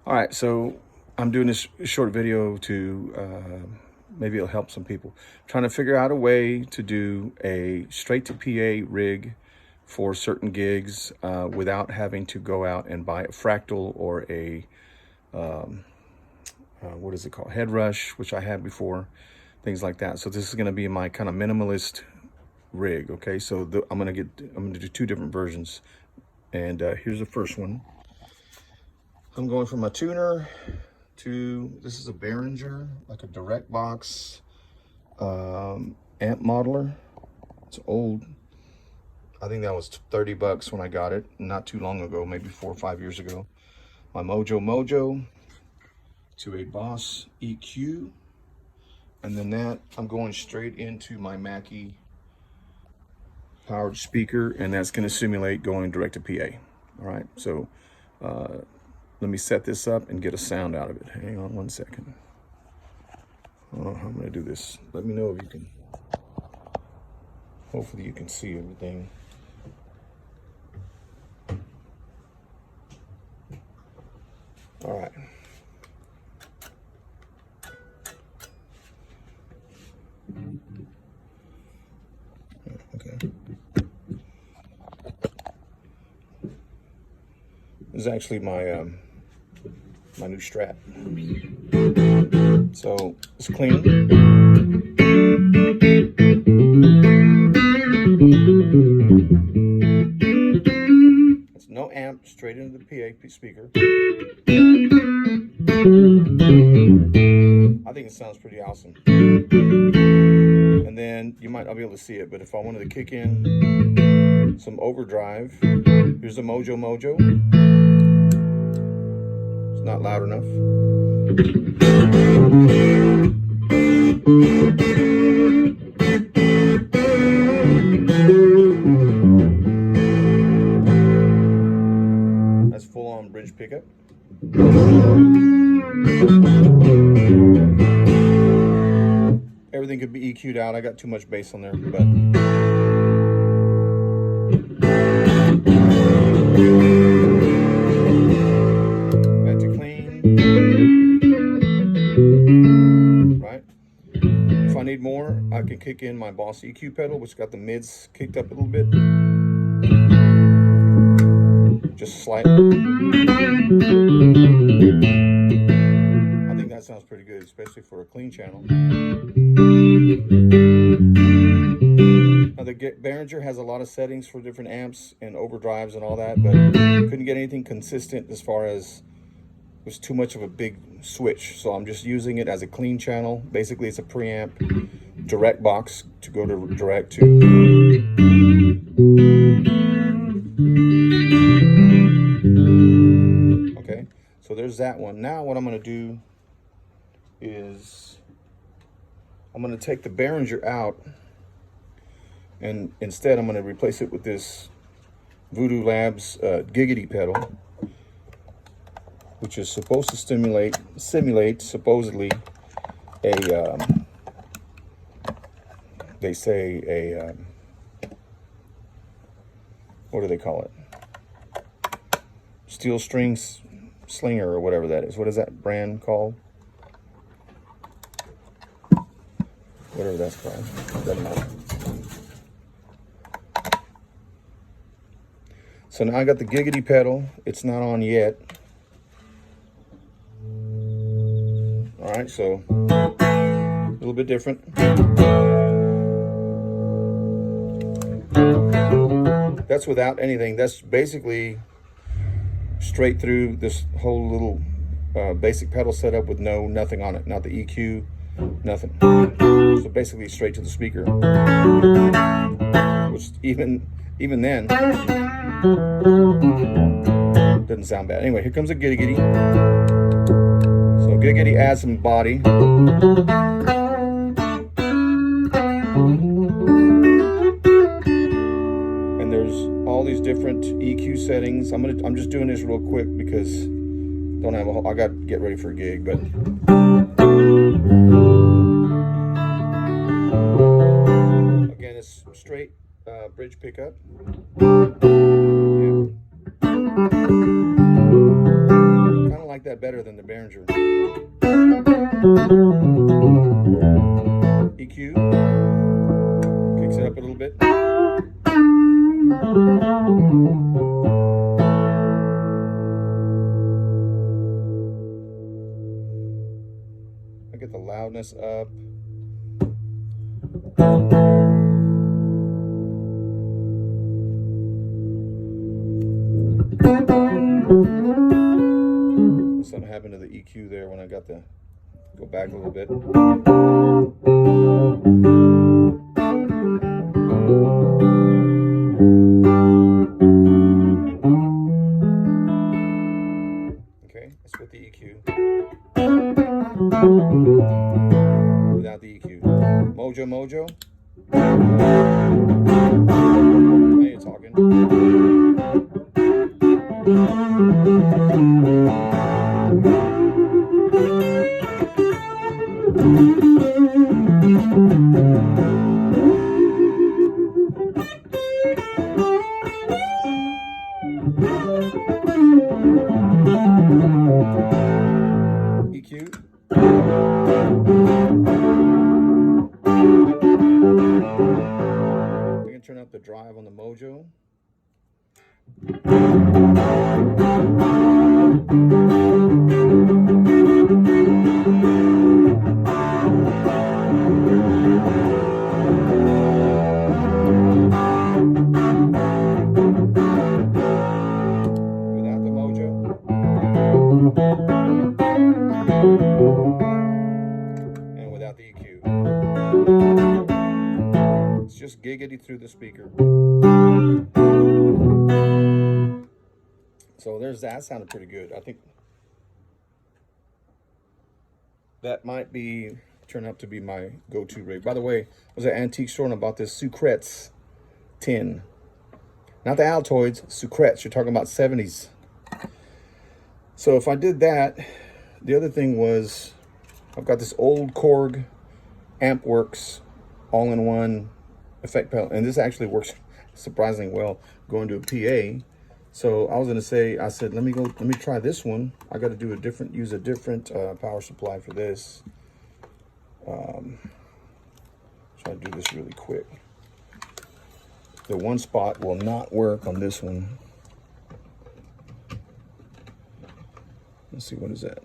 All right, so I'm doing this short video to maybe it'll help some people. Trying to figure out a way to do a straight to PA rig for certain gigs without having to go out and buy a Fractal or a what is it called, Head Rush, which I had before, things like that. So this is going to be my kind of minimalist rig. Okay, so I'm gonna do two different versions, and here's the first one. I'm going from a tuner to, this is a Behringer, like a direct box amp modeler. It's old. I think that was 30 bucks when I got it, not too long ago, maybe 4 or 5 years ago. My Mojo to a Boss EQ, and then that I'm going straight into my Mackie powered speaker, and that's going to simulate going direct to PA. All right, so let me set this up and get a sound out of it. Hang on one second. Oh, I'm going to do this. Let me know if you can. Hopefully you can see everything. All right. Okay. This is actually my my new Strat. So it's clean. It's no amp, straight into the PA speaker. I think it sounds pretty awesome. And then you might not be able to see it, but if I wanted to kick in some overdrive, here's the Mojo. It's not loud enough. That's full on bridge pickup. Everything could be EQ'd out. I got too much bass on there, but back to clean. Right. If I need more, I can kick in my Boss EQ pedal, which got the mids kicked up a little bit. Just slightly. I think that sounds pretty good, especially for a clean channel. Now the Behringer has a lot of settings for different amps and overdrives and all that, but couldn't get anything consistent as far as, it was too much of a big switch. So I'm just using it as a clean channel. Basically it's a preamp direct box to go to direct to. Okay, so there's that one. Now what I'm going to do is I'm going to take the Behringer out, and instead I'm going to replace it with this Voodoo Labs Giggity pedal, which is supposed to simulate supposedly a they say a what do they call it, steel string slinger or whatever that is. What is that brand called? Whatever that's called, doesn't matter. So now I got the Giggity pedal. It's not on yet. All right, so a little bit different. That's without anything. That's basically straight through this whole little basic pedal setup with nothing on it. Not the EQ, nothing. So basically straight to the speaker, which even then doesn't sound bad. Anyway, here comes a Giggity. So Giggity adds some body. And there's all these different EQ settings. I'm just doing this real quick because I got to get ready for a gig, but again, it's straight bridge pickup. Yeah. Kind of like like that better than the Behringer. EQ kicks it up a little bit. I get the loudness up. Something happened to the EQ there when I got the go back a little bit. Okay, that's with the EQ. Without the EQ. Mojo Mojo. Now you're talking. EQ. We can turn up the drive on the Mojo. Without the Mojo. And without the EQ. It's just giggity through the speaker. So there's that. Sounded pretty good. I think that might be turn out to be my go-to rig. By the way, I was at Antique Store and I bought this Sucrets tin. Not the Altoids, Sucrets. You're talking about 70s. So if I did that, the other thing was I've got this old Korg AmpWorks all-in-one effect pedal, and this actually works surprisingly well going to a PA. So I was gonna say, I said, let me try this one. I got to do use a different power supply for this. Try to do this really quick. The one spot will not work on this one. Let's see, what is that?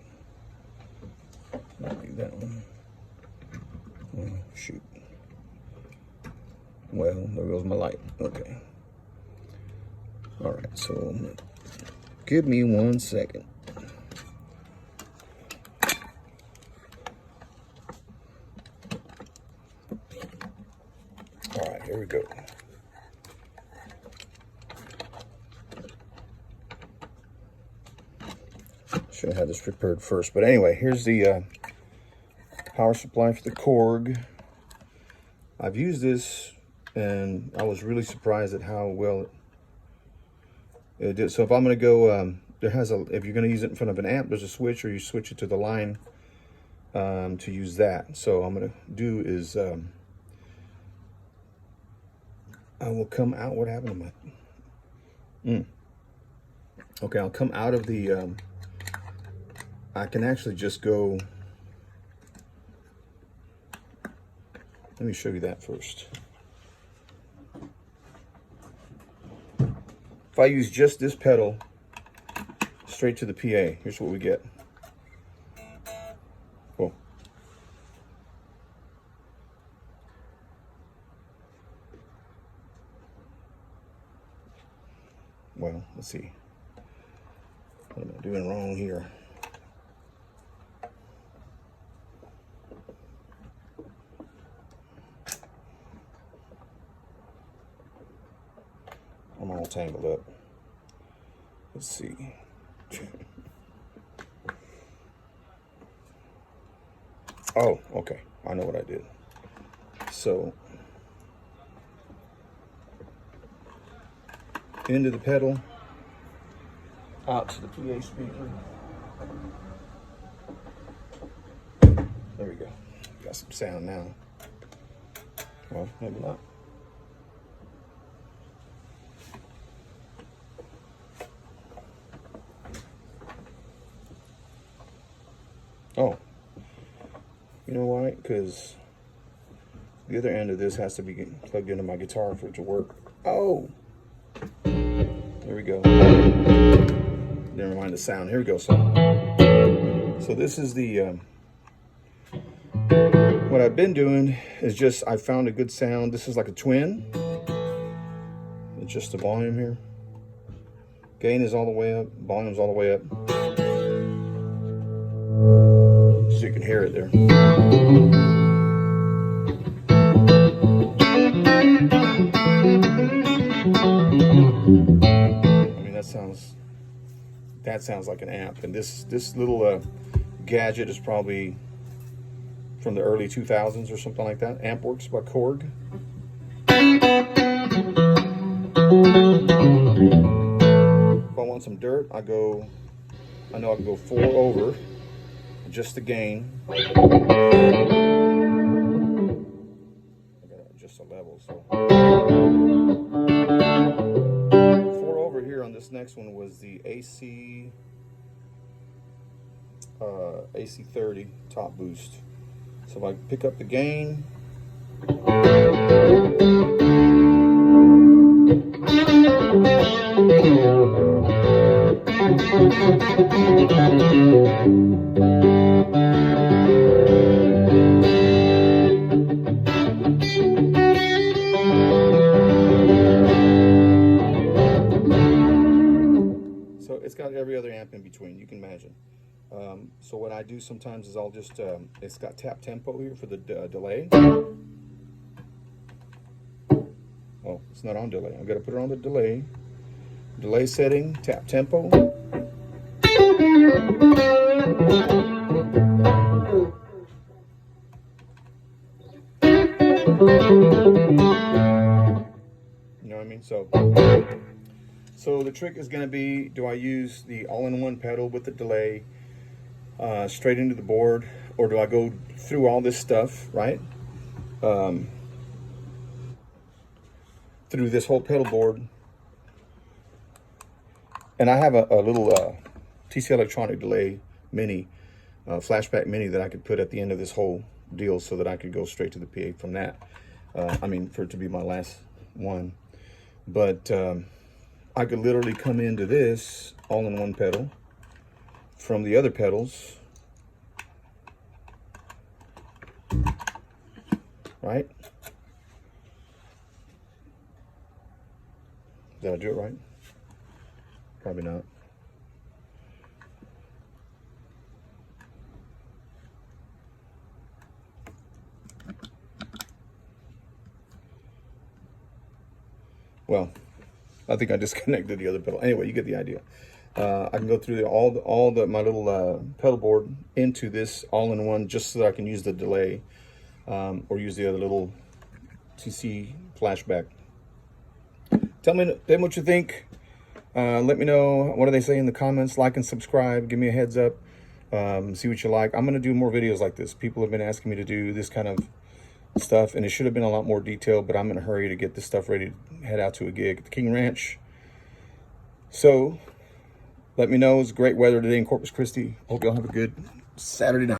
Not like that one. Oh, shoot. Well, there goes my light. Okay. All right, so give me 1 second. All right, here we go. Should have had this prepared first, but anyway, here's the power supply for the Korg. I've used this, and I was really surprised at how well it did. So if I'm going to go, if you're going to use it in front of an amp, there's a switch, or you switch it to the line to use that. So I'm going to do is I will come out. What happened to my? Okay, I'll come out of the. I can actually just go. Let me show you that first. If I use just this pedal straight to the PA, here's what we get. Cool. Well, let's see. What am I doing wrong here? I'm all tangled up. Let's see. Oh, okay. I know what I did. So, into the pedal, out to the PA speaker. There we go. Got some sound now. Well, maybe not. Oh, you know why? Because the other end of this has to be plugged into my guitar for it to work. Oh, there we go. Never mind the sound. Here we go. So this is the, what I've been doing is just, I found a good sound. This is like a twin. Adjust the volume here. Gain is all the way up, volume's all the way up. So you can hear it there. I mean, that sounds like an amp. And this little gadget is probably from the early 2000s or something like that. Ampworks by Korg. If I want some dirt, I know I can go 4 over, adjust the gain. I gotta adjust the level, so. 4 over here on this next one was the AC30 top boost. So if I pick up the gain, so it's got every other amp in between, you can imagine. So what I do sometimes is I'll just, it's got tap tempo here for the delay. Oh, it's not on delay. I've got to put it on the delay. Delay setting, tap tempo. You know what I mean? So the trick is going to be, do I use the all-in-one pedal with the delay straight into the board, or do I go through all this stuff, right? Through this whole pedal board. And I have a little TC Electronic Delay Mini, Flashback Mini that I could put at the end of this whole deal so that I could go straight to the PA from that. I mean, for it to be my last one. But I could literally come into this all-in-one pedal from the other pedals, right? Did I do it right? Probably not. Well, I think I disconnected the other pedal. Anyway, you get the idea. I can go through my little pedal board into this all-in-one just so that I can use the delay or use the other little TC flashback. Tell me what you think. Let me know, what do they say in the comments. Like and subscribe. Give me a heads up. See what you like. I'm going to do more videos like this. People have been asking me to do this kind of stuff, and it should have been a lot more detailed, but I'm in a hurry to get this stuff ready to head out to a gig at the King Ranch. So let me know. It's great weather today in Corpus Christi. Hope y'all have a good Saturday night.